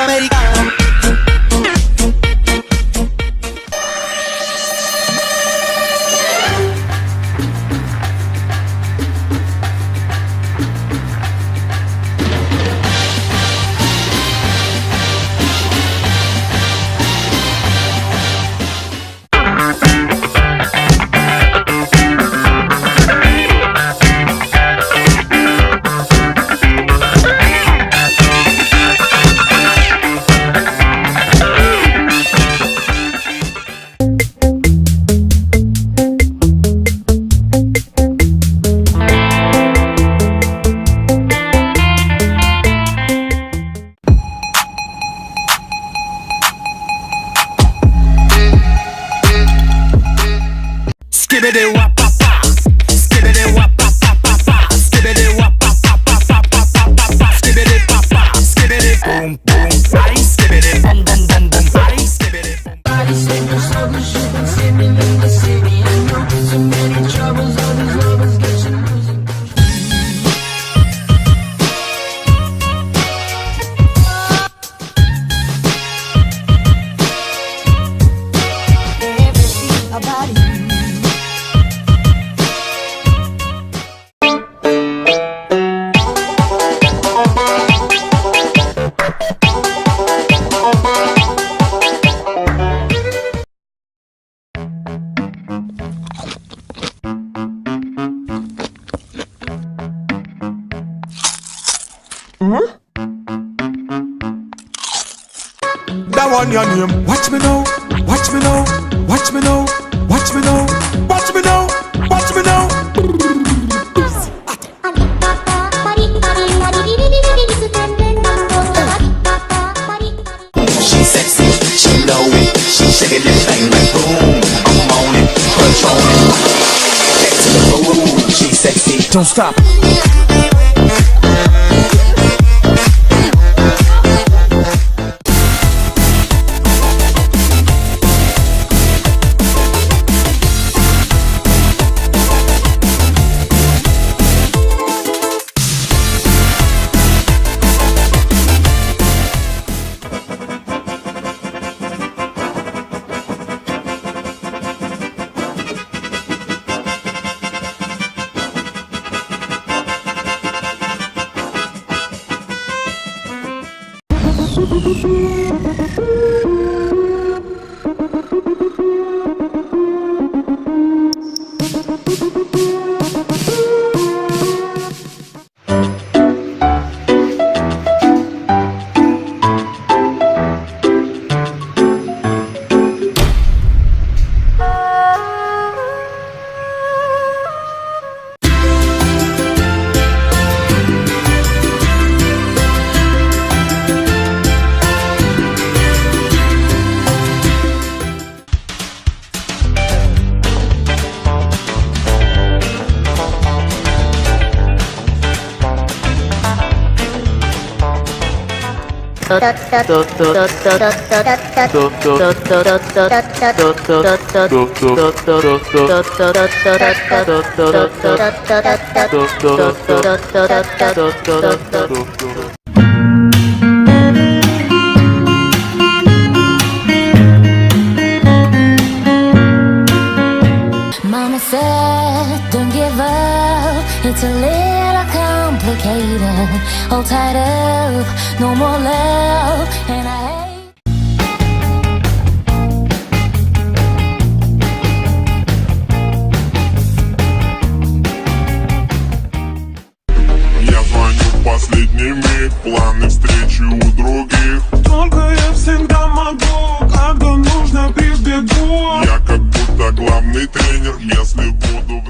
americano. Skibbity wap pa pa, skibbity wap pa pa pa pa, skibbity wap pa pa pa pa pa pa pa, skibbity pa pa, skibbity boom boom, body skibbity boom boom boom boom, body skibbity boom. Body singer, so good shit been sitting in the city. I know so many troubles, all these lovers get you losing. Everything about you. That one your name. Watch me now, watch me now, watch me now, watch me now, watch me now, watch me now. She sexy, she know it, she shaking that thing like boom. I'm on it, control it. Back to the room, she sexy. Don't stop. Mama said, don't give up, it's a little complicated. Hold tight up, no more love, and I hate. Я звоню в последний миг, планы встречи у других. Только я всегда могу, когда нужно прибегу. Я как будто главный тренер, если буду в